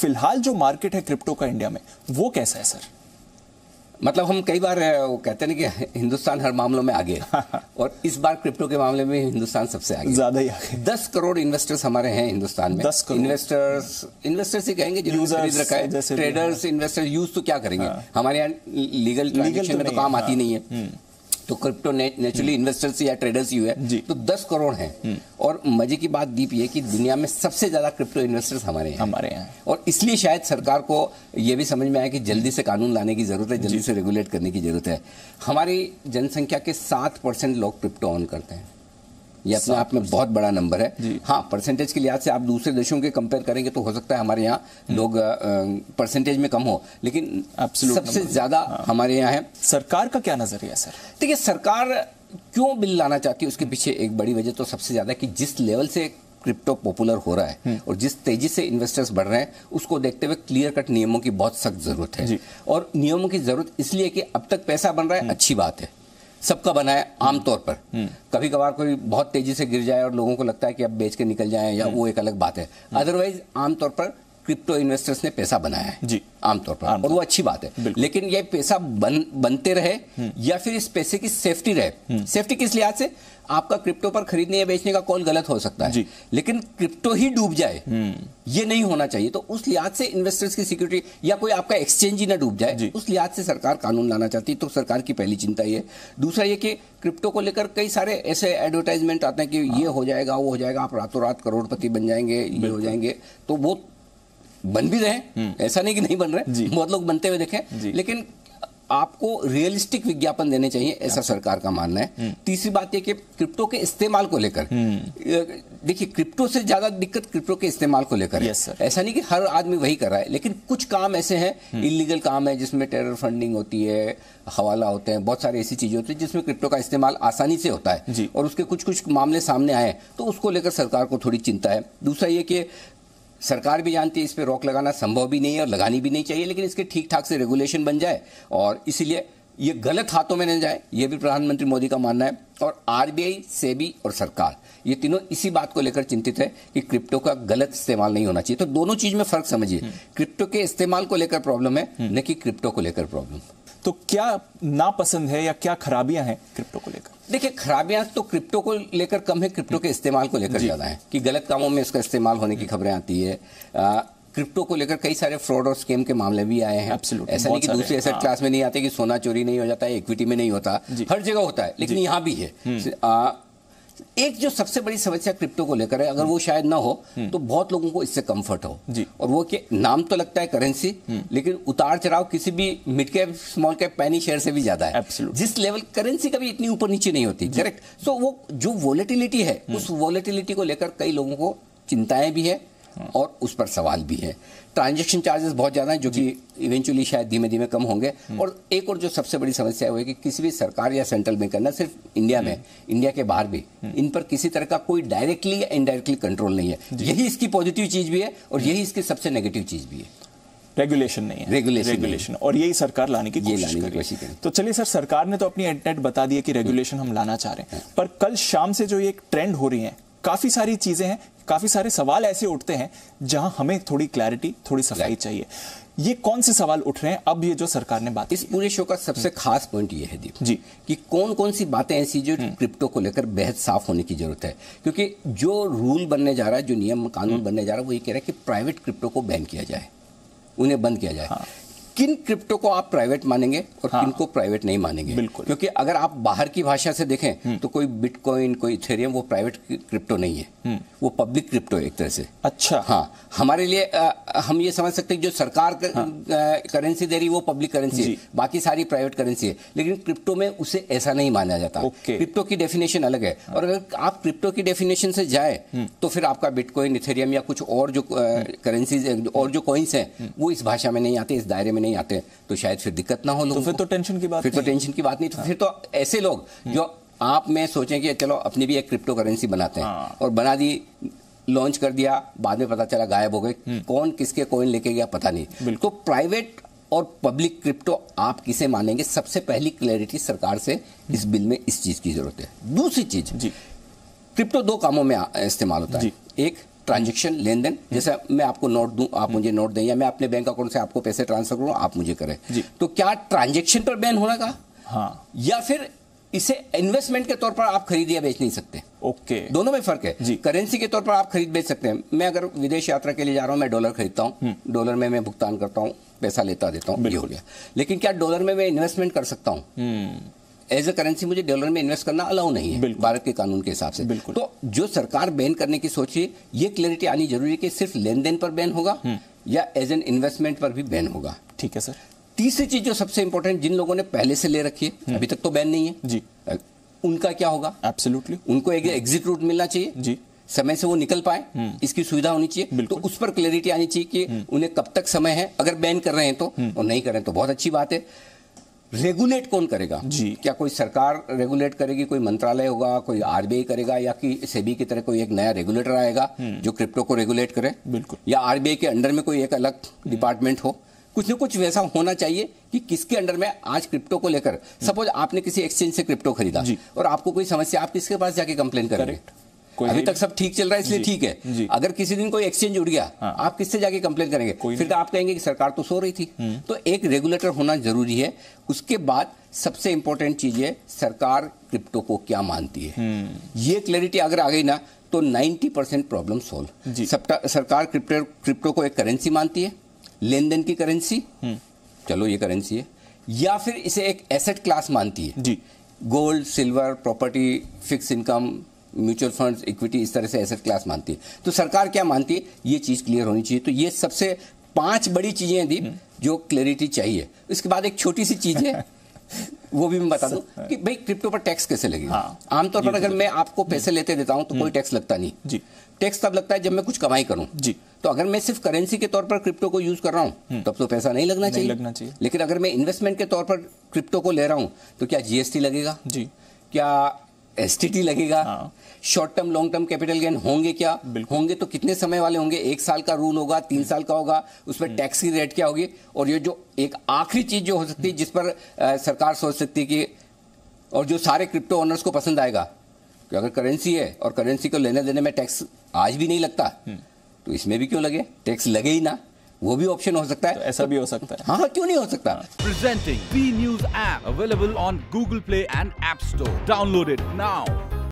फिलहाल जो मार्केट है क्रिप्टो का इंडिया में वो कैसा है सर? मतलब हम कई बार वो कहते हैं कि हिंदुस्तान हर मामलों में आगे और इस बार क्रिप्टो के मामले में हिंदुस्तान सबसे आगे, ज्यादा ही आगे। 10 करोड़ इन्वेस्टर्स हमारे हैं हिंदुस्तान में। 10 करोड़ इन्वेस्टर्स ही कहेंगे जिन्होंने खरीद रखा है। ट्रेडर्स, इन्वेस्टर्स, यूज तो क्या करेंगे? हमारे यहाँ लीगल ट्रांजेक्शन में तो काम आती नहीं है, तो क्रिप्टो नेचुरली इन्वेस्टर्स या ट्रेडर्स ही है, तो 10 करोड़ हैं। और मजे की बात दीप ये कि दुनिया में सबसे ज्यादा क्रिप्टो इन्वेस्टर्स हमारे यहाँ। और इसलिए शायद सरकार को ये भी समझ में आया कि जल्दी से कानून लाने की जरूरत है, जल्दी से रेगुलेट करने की जरूरत है। हमारी जनसंख्या के 7% लोग क्रिप्टो ऑन करते हैं, ये अपने आप में बहुत बड़ा नंबर है। हाँ, परसेंटेज के लिहाज से आप दूसरे देशों के कंपेयर करेंगे तो हो सकता है हमारे यहाँ लोग परसेंटेज में कम हो, लेकिन सबसे ज्यादा हमारे यहाँ है। सरकार का क्या नजरिया है सर? देखिए, सरकार क्यों बिल लाना चाहती है उसके पीछे एक बड़ी वजह तो सबसे ज्यादा कि जिस लेवल से क्रिप्टो पॉपुलर हो रहा है और जिस तेजी से इन्वेस्टर्स बढ़ रहे हैं, उसको देखते हुए क्लियर कट नियमों की बहुत सख्त जरूरत है। और नियमों की जरूरत इसलिए कि अब तक पैसा बन रहा है, अच्छी बात है, सबका बना है आमतौर पर। कभी कभार कोई बहुत तेजी से गिर जाए और लोगों को लगता है कि अब बेच के निकल जाएं, या वो एक अलग बात है। अदरवाइज आमतौर पर क्रिप्टो इन्वेस्टर्स ने पैसा बनाया है आमतौर पर, और वो अच्छी बात है। लेकिन ये पैसा बनते रहे या फिर इस पैसे की सेफ्टी रहे। सेफ्टी किस लिहाज से? आपका क्रिप्टो पर खरीदने या बेचने का कॉल गलत हो सकता है, लेकिन क्रिप्टो ही डूब जाए ये नहीं होना चाहिए। तो उस लिहाज से इन्वेस्टर्स की सिक्योरिटी, या कोई आपका एक्सचेंज ही ना डूब जाए, उस लिहाज से सरकार कानून लाना चाहती है। तो सरकार की पहली चिंता ये। दूसरा ये कि क्रिप्टो को लेकर कई सारे ऐसे एडवर्टाइजमेंट आते हैं कि ये हो जाएगा, वो हो जाएगा, आप रातों रात करोड़पति बन जाएंगे, ये हो जाएंगे। तो वो बन भी रहे, ऐसा नहीं कि नहीं बन रहे, बहुत लोग बनते हुए देखे, लेकिन आपको रियलिस्टिक विज्ञापन देने चाहिए, ऐसा सरकार का मानना है। तीसरी बात यह कि क्रिप्टो के इस्तेमाल को लेकर, देखिए क्रिप्टो से ज्यादा दिक्कत क्रिप्टो के इस्तेमाल को लेकर है। ऐसा नहीं कि हर आदमी वही कर रहा है, लेकिन कुछ काम ऐसे हैं, इलीगल काम है जिसमें टेरर फंडिंग होती है, हवाला होते हैं, बहुत सारी ऐसी चीजें होती है जिसमें क्रिप्टो का इस्तेमाल आसानी से होता है, और उसके कुछ कुछ मामले सामने आए, तो उसको लेकर सरकार को थोड़ी चिंता है। दूसरा ये कि सरकार भी जानती है इस पे रोक लगाना संभव भी नहीं है और लगानी भी नहीं चाहिए, लेकिन इसके ठीक ठाक से रेगुलेशन बन जाए और इसीलिए ये गलत हाथों में न जाए, ये भी प्रधानमंत्री मोदी का मानना है। और आरबीआई, सेबी और सरकार, ये तीनों इसी बात को लेकर चिंतित है कि क्रिप्टो का गलत इस्तेमाल नहीं होना चाहिए। तो दोनों चीज में फर्क समझिए, क्रिप्टो के इस्तेमाल को लेकर प्रॉब्लम है, न कि क्रिप्टो को लेकर प्रॉब्लम। तो क्या नापसंद है या क्या खराबियां हैं क्रिप्टो को लेकर? देखिए, खराबियां तो क्रिप्टो को लेकर कम है, क्रिप्टो के इस्तेमाल को लेकर ज्यादा है कि गलत कामों में इसका इस्तेमाल होने की खबरें आती है। क्रिप्टो को लेकर कई सारे फ्रॉड और स्कैम के मामले भी आए हैं। ऐसा नहीं कि दूसरी एसेट क्लास में नहीं आते, कि सोना चोरी नहीं हो जाता है, इक्विटी में नहीं होता, हर जगह होता है, लेकिन यहां भी है। एक जो सबसे बड़ी समस्या क्रिप्टो को लेकर है, अगर वो शायद ना हो तो बहुत लोगों को इससे कंफर्ट हो, और वो कि नाम तो लगता है करेंसी, लेकिन उतार चढ़ाव किसी भी मिड कैप स्मॉल कैप पैनी शेयर से भी ज्यादा है। जिस लेवल करेंसी कभी इतनी ऊपर नीचे नहीं होती, करेक्ट। सो वो जो वोलेटिलिटी है, उस वोलेटिलिटी को लेकर कई लोगों को चिंताएं भी है और उस पर सवाल भी है। ट्रांजैक्शन चार्जेस बहुत ज्यादा हैं, जो कि इवेंचुअली शायद धीमे धीमे कम होंगे। और एक और जो सबसे बड़ी समस्या है वो है कि किसी भी सरकार या सेंट्रल बैंक, ना सिर्फ इंडिया में, इंडिया के बाहर भी, इन पर किसी तरह का कोई डायरेक्टली या इनडायरेक्टली कंट्रोल नहीं है। यही इसकी पॉजिटिव चीज भी है और यही इसकी सबसे नेगेटिव चीज भी है। रेगुलेशन नहीं है, रेगुलेशन, और यही सरकार लाने की कोशिश कर रही है। तो चलिए सर, सरकार ने तो अपनी इंटेंट बता दी है कि रेगुलेशन हम लाना चाह रहे हैं, पर कल शाम से जो ये एक ट्रेंड हो रही है, काफी सारी चीजें हैं, काफी सारे सवाल ऐसे उठते हैं जहां हमें थोड़ी क्लैरिटी, थोड़ी सफाई चाहिए। ये कौन से सवाल उठ रहे हैं अब ये जो सरकार ने बात? इस पूरे शो का सबसे खास पॉइंट ये है दीप जी कि कौन कौन सी बातें ऐसी जो क्रिप्टो को लेकर बेहद साफ होने की जरूरत है। क्योंकि जो रूल बनने जा रहा है, जो नियम कानून बनने जा रहा है, वो ये कह रहा है कि प्राइवेट क्रिप्टो को बैन किया जाए, उन्हें बंद किया जाए। किन क्रिप्टो को आप प्राइवेट मानेंगे और किन को प्राइवेट नहीं मानेंगे? बिल्कुल। क्योंकि अगर आप बाहर की भाषा से देखें तो कोई बिटकॉइन, कोई इथेरियम वो प्राइवेट क्रिप्टो नहीं है, वो पब्लिक क्रिप्टो है एक तरह से। अच्छा। हाँ, हमारे लिए हम ये समझ सकते हैं जो सरकार करेंसी दे रही वो पब्लिक करेंसी है, बाकी सारी प्राइवेट करेंसी है, लेकिन क्रिप्टो में उसे ऐसा नहीं माना जाता। क्रिप्टो की डेफिनेशन अलग है, और अगर आप क्रिप्टो की डेफिनेशन से जाए तो फिर आपका बिटकॉइन, इथेरियम या कुछ और जो करेंसीज और जो कॉइन्स हैं वो इस भाषा में नहीं आते, इस दायरे में नहीं आते, तो शायद फिर दिक्कत ना हो लोगों को। फिर तो टेंशन की बात नहीं। तो फिर तो ऐसे लोग जो आप में सोचें कि चलो अपनी भी एक क्रिप्टो करेंसी बनाते हैं, और बना दी, लॉन्च कर दिया, बाद में पता चला गायब हो गए, कौन किसके कॉइन लेके गया पता नहीं। तो प्राइवेट और पब्लिक क्रिप्टो आप किसे मानेंगे? सबसे पहली क्लैरिटी सरकार से इस बिल में इस चीज की जरूरत है। दूसरी चीज, क्रिप्टो दो कामों में इस्तेमाल होता है। एक, ट्रांजैक्शन, लेन देन, जैसे मैं आपको नोट दूं, आप मुझे नोट दें, या मैं अपने बैंक अकाउंट से आपको पैसे ट्रांसफर करूं, आप मुझे करें, तो क्या ट्रांजैक्शन पर बैन होना का? हाँ। या फिर इसे इन्वेस्टमेंट के तौर पर आप खरीद या बेच नहीं सकते? ओके, दोनों में फर्क है। करेंसी के तौर पर आप खरीद बेच सकते हैं। मैं अगर विदेश यात्रा के लिए जा रहा हूं, मैं डॉलर खरीदता हूं, डॉलर में मैं भुगतान करता हूं, पैसा लेता देता हूं, ये हो गया। लेकिन क्या डॉलर में मैं इन्वेस्टमेंट कर सकता हूं? एज ए करेंसी मुझे डॉलर में इन्वेस्ट करना अलाउ नहीं है भारत के कानून के हिसाब से। तो जो सरकार बैन करने की सोच है, ये क्लैरिटी आनी जरूरी है कि सिर्फ लेन देन पर बैन होगा या एज एन इन्वेस्टमेंट पर भी बैन होगा। ठीक है सर। तीसरी चीज जो सबसे इंपॉर्टेंट, जिन लोगों ने पहले से ले रखी है, अभी तक तो बैन नहीं है जी, उनका क्या होगा? एब्सोल्युटली, उनको एक एग्जिट रूट मिलना चाहिए जी, समय से वो निकल पाए, इसकी सुविधा होनी चाहिए। तो उस पर क्लैरिटी आनी चाहिए कि उन्हें कब तक समय है, अगर बैन कर रहे हैं तो, और नहीं कर रहे हैं तो बहुत अच्छी बात है। रेगुलेट कौन करेगा जी? क्या कोई सरकार रेगुलेट करेगी, कोई मंत्रालय होगा, कोई आरबीआई करेगा, या कि सेबी की तरह कोई एक नया रेगुलेटर आएगा जो क्रिप्टो को रेगुलेट करे? बिल्कुल। या आरबीआई के अंडर में कोई एक अलग डिपार्टमेंट हो? कुछ न कुछ वैसा होना चाहिए कि किसके अंडर में आज क्रिप्टो को लेकर, सपोज आपने किसी एक्सचेंज से क्रिप्टो खरीदा और आपको कोई समस्या, आप किसके पास जाके कंप्लेन करेंगे? अभी तक सब ठीक चल रहा है इसलिए ठीक है। अगर किसी दिन कोई एक्सचेंज उड़ गया, आप किससे जाके कंप्लेन करेंगे? फिर तो आप कहेंगे कि सरकार तो सो रही थी। तो एक रेगुलेटर होना जरूरी है। उसके बाद सबसे इंपॉर्टेंट चीज है, सरकार क्रिप्टो को क्या मानती है। ये क्लैरिटी अगर आ गई ना, तो 90% प्रॉब्लम सोल्व। सरकार क्रिप्टो को एक करेंसी मानती है, लेन देन की करेंसी, चलो ये करेंसी है, या फिर इसे एक एसेट क्लास मानती है जी, gold, silver, property, fix income, mutual funds, equity, इस तरह से एसेट क्लास मानती है। तो सरकार क्या मानती है, ये चीज क्लियर होनी चाहिए। तो ये सबसे 5 बड़ी चीजें हैं दीप, जो क्लैरिटी चाहिए। इसके बाद एक छोटी सी चीज है वो भी मैं बता दूं कि भाई क्रिप्टो पर टैक्स कैसे लगेगा। आमतौर पर अगर मैं आपको पैसे लेते देता हूं तो कोई टैक्स लगता नहीं जी। टैक्स तब लगता है जब मैं कुछ कमाई करूं जी। तो अगर मैं सिर्फ करेंसी के तौर पर क्रिप्टो को यूज कर रहा हूं तब तो पैसा नहीं लगना चाहिए। लेकिन अगर मैं इन्वेस्टमेंट के तौर पर क्रिप्टो को ले रहा हूं तो क्या जीएसटी लगेगा जी, क्या एसटीटी लगेगा, short term long term capital gain होंगे, क्या होंगे, तो कितने समय वाले होंगे, 1 साल का रूल होगा, 3 साल का होगा, उस पर टैक्स की रेट क्या होगी। और ये जो एक आखिरी चीज जो हो सकती है जिस पर सरकार सोच सकती है कि, और जो सारे क्रिप्टो ओनर्स को पसंद आएगा, कि अगर करेंसी है और करेंसी को लेने देने में टैक्स आज भी नहीं लगता तो इसमें भी क्यों लगे, टैक्स लगे ही ना, वो भी ऑप्शन हो सकता है। तो ऐसा भी हो सकता है। हाँ, क्यों नहीं हो सकता। Presenting B News app available on Google Play and App Store. Download it now.